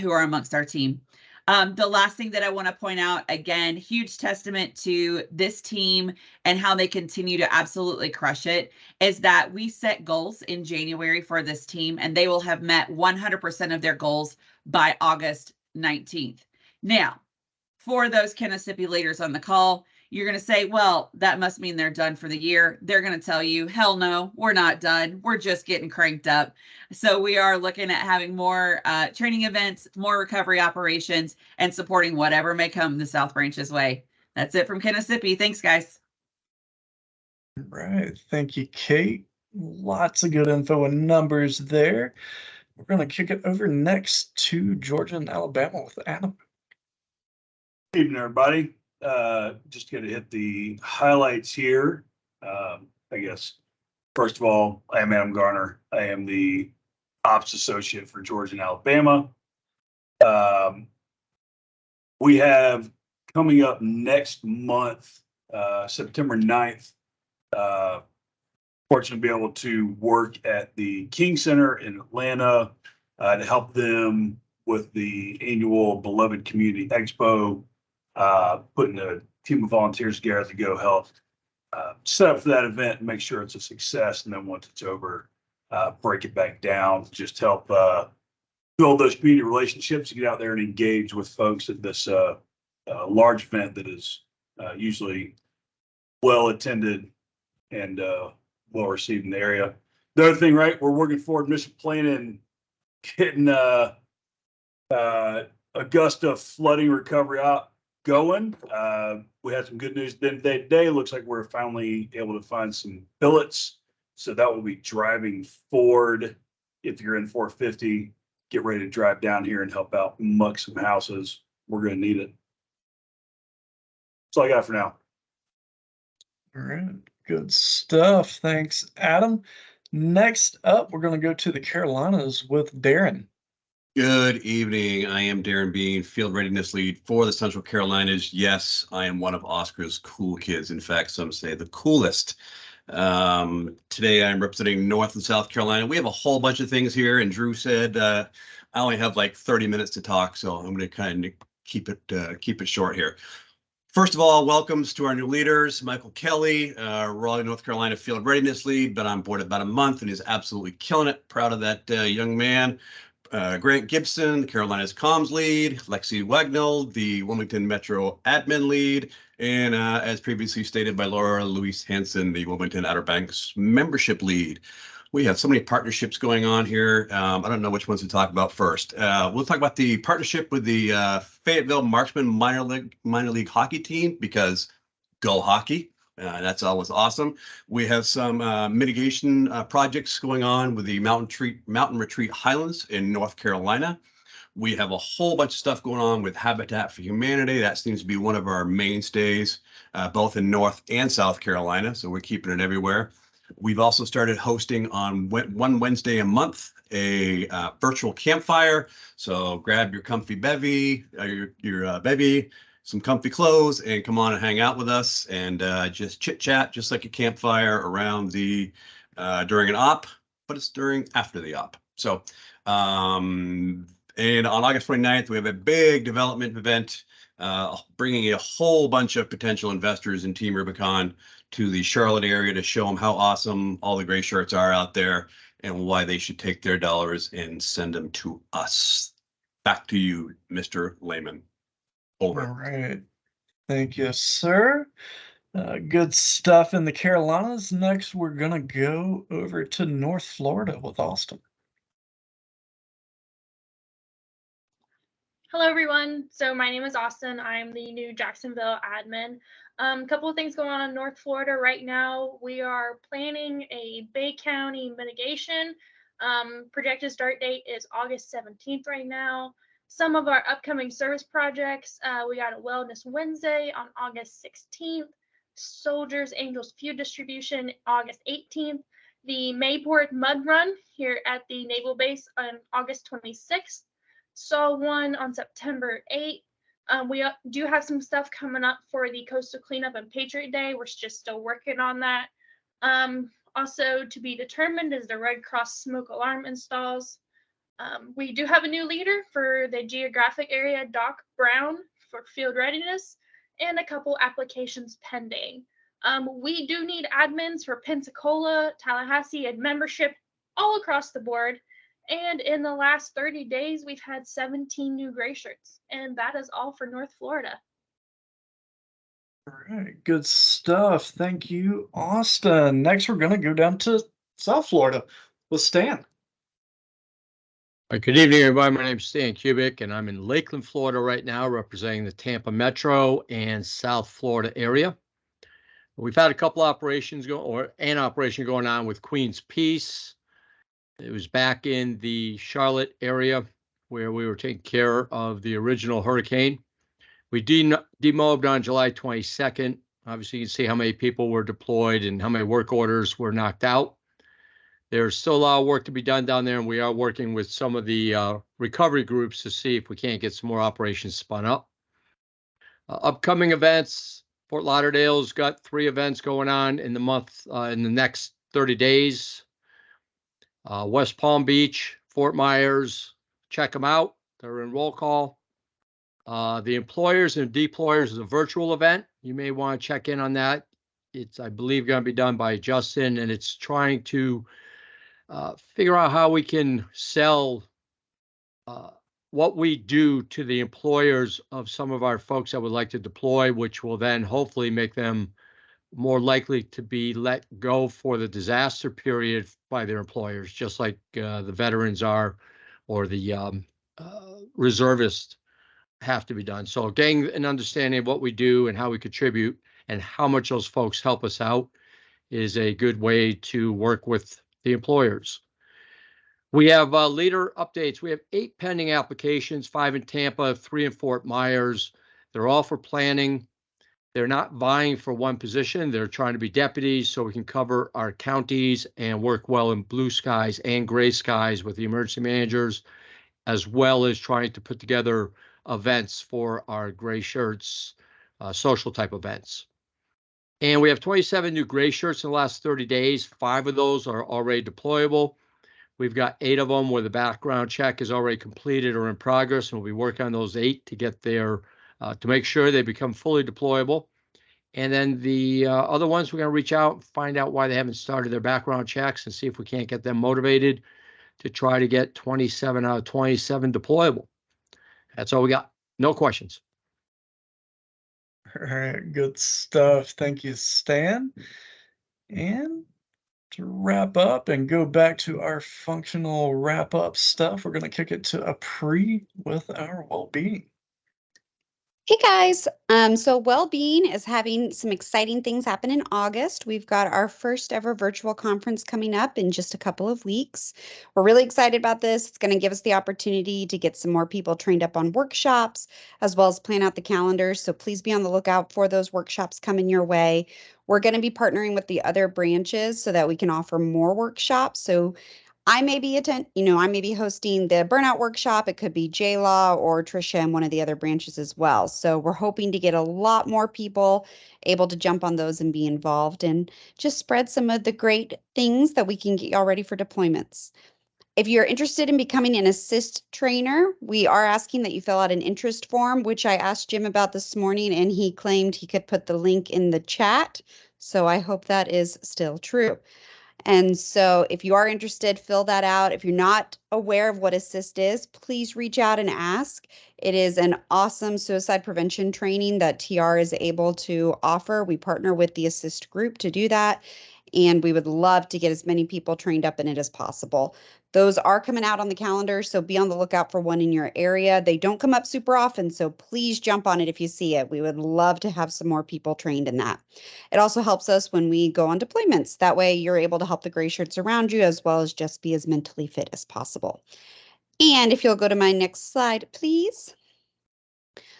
who are amongst our team. The last thing that I want to point out, again, huge testament to this team and how they continue to absolutely crush it, is that we set goals in January for this team, and they will have met 100% of their goals by August 19th. Now, for those Kennesaw leaders on the call, you're going to say, well, that must mean they're done for the year. They're going to tell you, hell no, we're not done. We're just getting cranked up. So we are looking at having more training events, more recovery operations, and supporting whatever may come the South Branch's way. That's it from Kennesaw. Thanks, guys. All right. Thank you, Kate. Lots of good info and numbers there. We're going to kick it over next to Georgia and Alabama with Adam. Evening, everybody. Just going to hit the highlights here. I guess, first of all, I am Adam Garner. I am the ops associate for Georgia and Alabama. We have coming up next month, September 9th, fortunate to be able to work at the King Center in Atlanta to help them with the annual Beloved Community Expo. Putting a team of volunteers together to go help set up for that event and make sure it's a success. And then once it's over, break it back down, just help build those community relationships, get out there and engage with folks at this large event that is usually well attended and well received in the area. The other thing, right, we're working forward mission planning, getting Augusta flooding recovery out going. We had some good news then today. Looks like we're finally able to find some billets. So that will be driving forward. If you're in 450, get ready to drive down here and help out muck some houses. We're going to need it. That's all I got for now. All right. Good stuff. Thanks, Adam. Next up, we're going to go to the Carolinas with Darren. Good evening. I am Darren Bean, Field Readiness Lead for the Central Carolinas. Yes, I am one of Oscar's cool kids. In fact, some say the coolest. Today, I'm representing North and South Carolina. We have a whole bunch of things here, and Drew said I only have like 30 minutes to talk, so I'm going to kind of keep it short here. First of all, welcomes to our new leaders, Michael Kelly, Raleigh, North Carolina Field Readiness Lead, been on board about a month and is absolutely killing it. Proud of that young man. Grant Gibson, the Carolinas Comms Lead, Lexi Wagnall, the Wilmington Metro Admin Lead, and as previously stated by Laura Louise Hansen, the Wilmington Outer Banks Membership Lead. We have so many partnerships going on here. I don't know which ones to talk about first. We'll talk about the partnership with the Fayetteville Marksman minor league hockey team, because go hockey. That's always awesome. We have some mitigation projects going on with the Mountain Retreat Highlands in North Carolina. We have a whole bunch of stuff going on with Habitat for Humanity. That seems to be one of our mainstays, both in North and South Carolina. So we're keeping it everywhere. We've also started hosting on one Wednesday a month a virtual campfire. So grab your comfy bevy, your bevy, some comfy clothes, and come on and hang out with us and just chit chat, just like a campfire around the during an op, but it's after the op. So and on August 29th, we have a big development event bringing a whole bunch of potential investors in Team Rubicon to the Charlotte area to show them how awesome all the gray shirts are out there and why they should take their dollars and send them to us. Back to you, Mr. Lehman. Over. All right. Thank you, sir. Good stuff in the Carolinas. Next, we're going to go over to North Florida with Austin. Hello, everyone. So my name is Austin. I'm the new Jacksonville admin. A couple of things going on in North Florida right now. We are planning a Bay County mitigation. Projected start date is August 17th right now. Some of our upcoming service projects, we got a Wellness Wednesday on August 16th, Soldiers Angels Food Distribution August 18th, the Mayport Mud Run here at the Naval Base on August 26th, saw one on September 8th. We do have some stuff coming up for the Coastal Cleanup and Patriot Day. We're just still working on that. Also to be determined is the Red Cross smoke alarm installs. We do have a new leader for the geographic area, Doc Brown, for field readiness, and a couple applications pending. We do need admins for Pensacola, Tallahassee, and membership all across the board. And in the last 30 days, we've had 17 new gray shirts, and that is all for North Florida. All right, good stuff. Thank you, Austin. Next, we're going to go down to South Florida with Stan. Good evening, everybody. My name is Stan Kubik, and I'm in Lakeland, Florida right now, representing the Tampa Metro and South Florida area. We've had a couple operations an operation going on with Queen's Peace. It was back in the Charlotte area where we were taking care of the original hurricane. We demobbed on July 22nd. Obviously, you can see how many people were deployed and how many work orders were knocked out. There's still a lot of work to be done down there, and we are working with some of the recovery groups to see if we can't get some more operations spun up. Upcoming events, Fort Lauderdale's got 3 events going on in the next 30 days. West Palm Beach, Fort Myers, check them out. They're in roll call. The employers and deployers is a virtual event. You may want to check in on that. It's, I believe, going to be done by Justin, and it's trying to figure out how we can sell what we do to the employers of some of our folks that would like to deploy, which will then hopefully make them more likely to be let go for the disaster period by their employers, just like the veterans are, or the reservists have to be done. So getting an understanding of what we do and how we contribute and how much those folks help us out is a good way to work with the employers. We have leader updates. We have 8 pending applications, 5 in Tampa, 3 in Fort Myers. They're all for planning. They're not vying for one position. They're trying to be deputies so we can cover our counties and work well in blue skies and gray skies with the emergency managers, as well as trying to put together events for our gray shirts, social type events. And we have 27 new gray shirts in the last 30 days. 5 of those are already deployable. We've got 8 of them where the background check is already completed or in progress, and we'll be working on those 8 to get their to make sure they become fully deployable. And then the other ones, we're going to reach out, find out why they haven't started their background checks, and see if we can't get them motivated to try to get 27 out of 27 deployable. That's all we got. No questions. All right, good stuff. Thank you, Stan. And to wrap up and go back to our functional wrap up stuff, we're going to kick it to Apri with our well-being. Hey guys, so Wellbeing is having some exciting things happen in August. We've got our first ever virtual conference coming up in just a couple of weeks. We're really excited about this. It's going to give us the opportunity to get some more people trained up on workshops, as well as plan out the calendar. So please be on the lookout for those workshops coming your way. We're going to be partnering with the other branches so that we can offer more workshops. So I may be I may be hosting the burnout workshop. It could be J-Law or Trisha and one of the other branches as well. So we're hoping to get a lot more people able to jump on those and be involved and just spread some of the great things that we can get y'all ready for deployments. If you're interested in becoming an assist trainer, we are asking that you fill out an interest form, which I asked Jim about this morning, and he claimed he could put the link in the chat. So I hope that is still true. And so if you are interested, fill that out. If you're not aware of what ASSIST is, please reach out and ask. It is an awesome suicide prevention training that TR is able to offer. We partner with the ASSIST group to do that, and we would love to get as many people trained up in it as possible. Those are coming out on the calendar, so be on the lookout for one in your area. They don't come up super often, so please jump on it if you see it. We would love to have some more people trained in that. It also helps us when we go on deployments. That way you're able to help the gray shirts around you as well as just be as mentally fit as possible. And if you'll go to my next slide, please.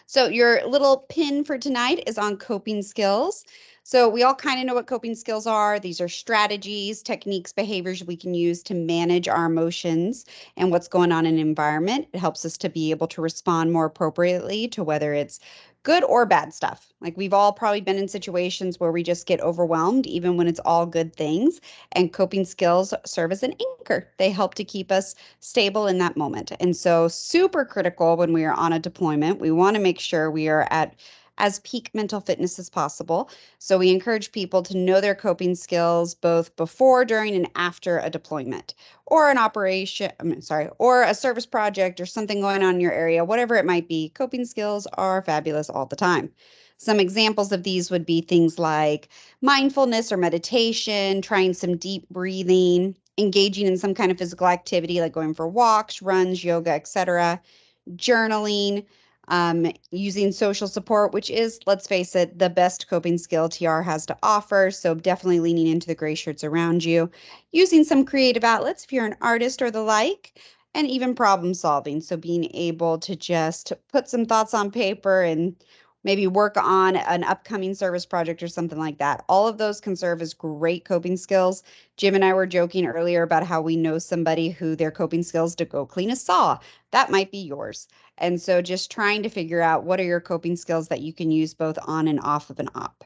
So your little pin for tonight is on coping skills. So we all kind of know what coping skills are. These are strategies, techniques, behaviors we can use to manage our emotions and what's going on in an environment. It helps us to be able to respond more appropriately to whether it's good or bad stuff. Like we've all probably been in situations where we just get overwhelmed, even when it's all good things. And coping skills serve as an anchor. They help to keep us stable in that moment. And so super critical when we are on a deployment. We want to make sure we are at as peak mental fitness as possible. So we encourage people to know their coping skills both before, during, and after a deployment or an operation, or a service project or something going on in your area, whatever it might be. Coping skills are fabulous all the time. Some examples of these would be things like mindfulness or meditation, trying some deep breathing, engaging in some kind of physical activity like going for walks, runs, yoga, etc., journaling, using social support, which is, let's face it, the best coping skill TR has to offer. So definitely leaning into the gray shirts around you, using some creative outlets if you're an artist or the like, and even problem solving. So being able to just put some thoughts on paper and maybe work on an upcoming service project or something like that. All of those can serve as great coping skills. Jim and I were joking earlier about how we know somebody who their coping skills to go clean a saw. That might be yours. And so just trying to figure out what are your coping skills that you can use both on and off of an op.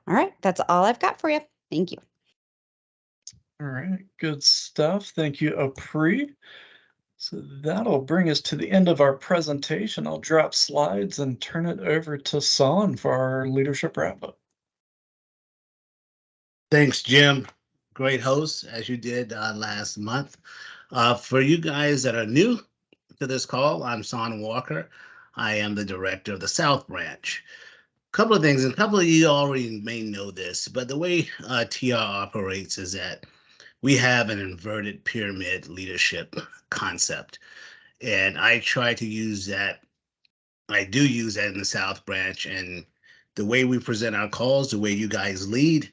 All right, that's all I've got for you. Thank you. All right, good stuff. Thank you, Apri. So that'll bring us to the end of our presentation. I'll drop slides and turn it over to Son for our leadership wrap-up. Thanks, Jim. Great host, as you did last month. For you guys that are new to this call, I'm Son Walker. I am the director of the South Branch. A couple of things, and a couple of you already may know this, but the way TR operates is that we have an inverted pyramid leadership concept. And I try to use that. I do use that in the South Branch. And the way we present our calls, the way you guys lead,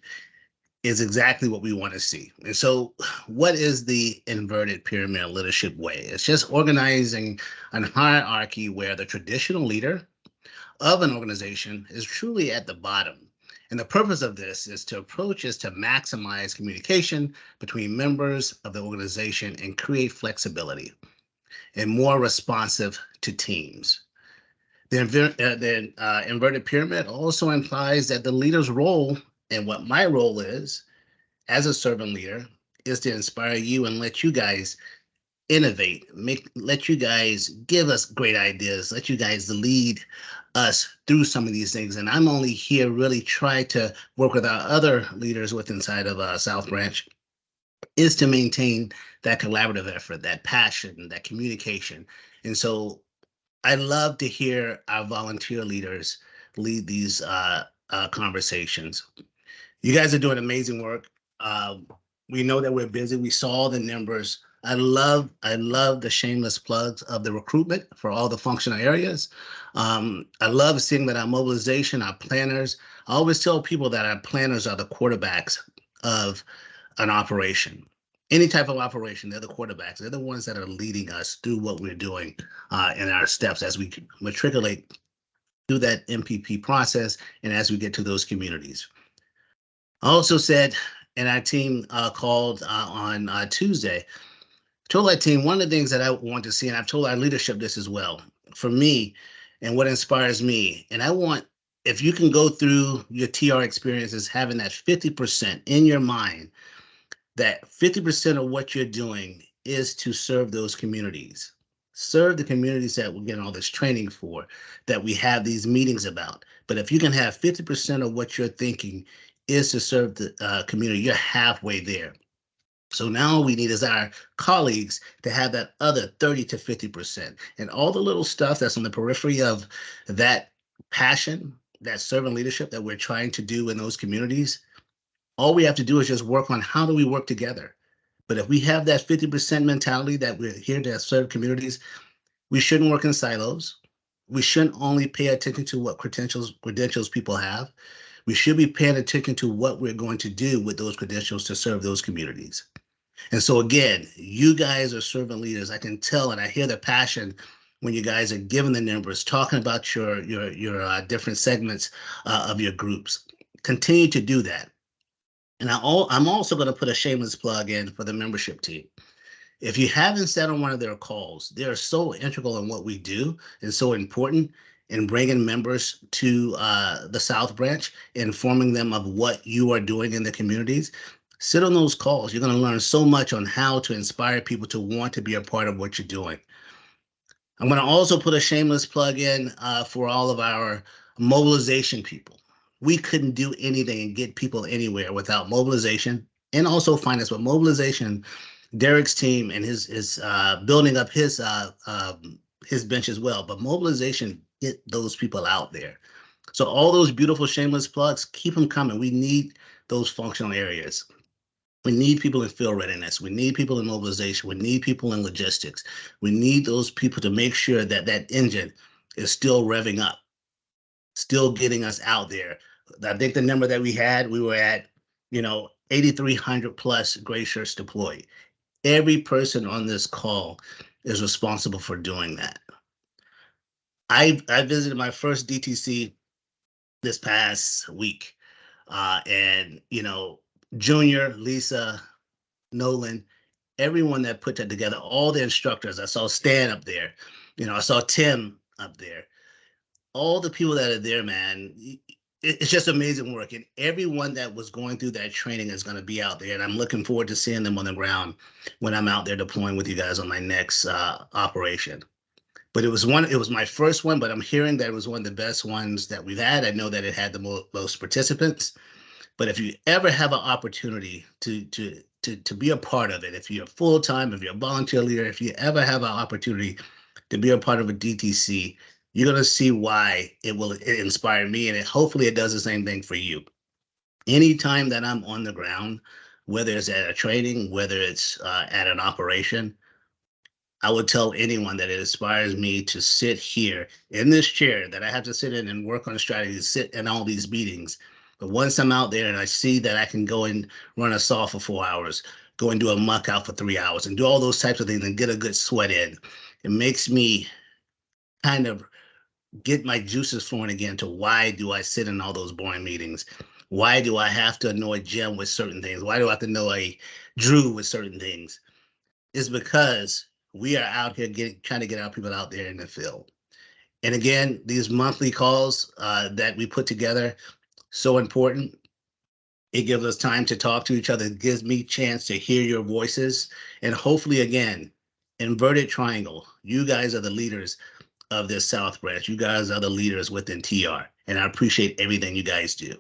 is exactly what we want to see. And so what is the inverted pyramid leadership way? It's just organizing a hierarchy where the traditional leader of an organization is truly at the bottom. And the purpose of this is to maximize communication between members of the organization and create flexibility and more responsive to teams. The inverted pyramid also implies that the leader's role, and what my role is as a servant leader, is to inspire you and let you guys innovate, let you guys give us great ideas, let you guys lead us through some of these things. And I'm only here really try to work with our other leaders with inside of South Branch is to maintain that collaborative effort, that passion, that communication. And so I love to hear our volunteer leaders lead these conversations. You guys are doing amazing work. We know that we're busy. We saw the numbers. I love the shameless plugs of the recruitment for all the functional areas. I love seeing that our mobilization, our planners. I always tell people that our planners are the quarterbacks of an operation. Any type of operation, they're the quarterbacks. They're the ones that are leading us through what we're doing in our steps as we matriculate through that MPP process and as we get to those communities. I also said, and our team called on Tuesday, told our team one of the things that I want to see, and I've told our leadership this as well, for me, and what inspires me, and I want, if you can go through your TR experiences, having that 50% in your mind, that 50% of what you're doing is to serve those communities. Serve the communities that we're getting all this training for, that we have these meetings about. But if you can have 50% of what you're thinking is to serve the community, you're halfway there. So now all we need is our colleagues to have that other 30 to 50%. And all the little stuff that's on the periphery of that passion, that servant leadership that we're trying to do in those communities, all we have to do is just work on how do we work together. But if we have that 50% mentality that we're here to serve communities, we shouldn't work in silos. We shouldn't only pay attention to what credentials people have. We should be paying attention to what we're going to do with those credentials to serve those communities. And so again, you guys are servant leaders. I can tell and I hear the passion when you guys are giving the numbers, talking about your different segments of your groups. Continue to do that. And I'm also going to put a shameless plug in for the membership team. If you haven't sat on one of their calls, they are so integral in what we do and so important in bringing members to the South Branch, informing them of what you are doing in the communities. Sit on those calls. You're going to learn so much on how to inspire people to want to be a part of what you're doing. I'm going to also put a shameless plug in for all of our mobilization people. We couldn't do anything and get people anywhere without mobilization and also finance. But mobilization, Derek's team and his building up his bench as well. But mobilization, get those people out there. So all those beautiful shameless plugs, keep them coming. We need those functional areas. We need people in field readiness. We need people in mobilization. We need people in logistics. We need those people to make sure that that engine is still revving up, still getting us out there. I think the number that we were at, 8,300 plus gray shirts deployed. Every person on this call is responsible for doing that. I visited my first DTC this past week, and Junior, Lisa, Nolan, everyone that put that together, all the instructors. I saw Stan up there, I saw Tim up there. All the people that are there, man, it's just amazing work. And everyone that was going through that training is going to be out there. And I'm looking forward to seeing them on the ground when I'm out there deploying with you guys on my next operation. But it was my first one, but I'm hearing that it was one of the best ones that we've had. I know that it had the most participants. But if you ever have an opportunity to be a part of it, if you're full-time, if you're a volunteer leader, if you ever have an opportunity to be a part of a DTC, you're going to see why it inspire me, and hopefully it does the same thing for you. Anytime that I'm on the ground, whether it's at a training, whether it's at an operation, I would tell anyone that it inspires me to sit here in this chair that I have to sit in and work on a strategy, sit in all these meetings. But once I'm out there and I see that I can go and run a saw for 4 hours, go and do a muck out for 3 hours and do all those types of things and get a good sweat in, it makes me kind of get my juices flowing again to why do I sit in all those boring meetings? Why do I have to annoy Jim with certain things? Why do I have to annoy Drew with certain things? It's because we are out here trying to get our people out there in the field. And again, these monthly calls that we put together, so important. It gives us time to talk to each other. It gives me a chance to hear your voices. And hopefully, again, inverted triangle. You guys are the leaders of this South Branch. You guys are the leaders within TR, and I appreciate everything you guys do.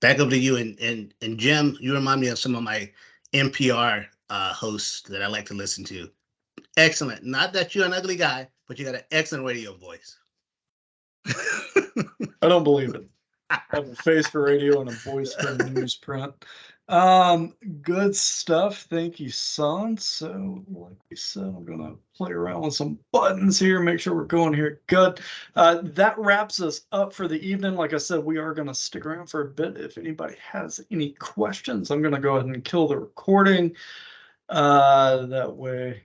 Back over to you, and Jim, you remind me of some of my NPR hosts that I like to listen to. Excellent. Not that you're an ugly guy, but you got an excellent radio voice. I don't believe it. I have a face for radio and a voice for newsprint. Good stuff. Thank you, son. So, like we said, I'm gonna play around with some buttons here, make sure we're going here good. That wraps us up for the evening. Like I said, we are gonna stick around for a bit. If anybody has any questions, I'm gonna go ahead and kill the recording. That way,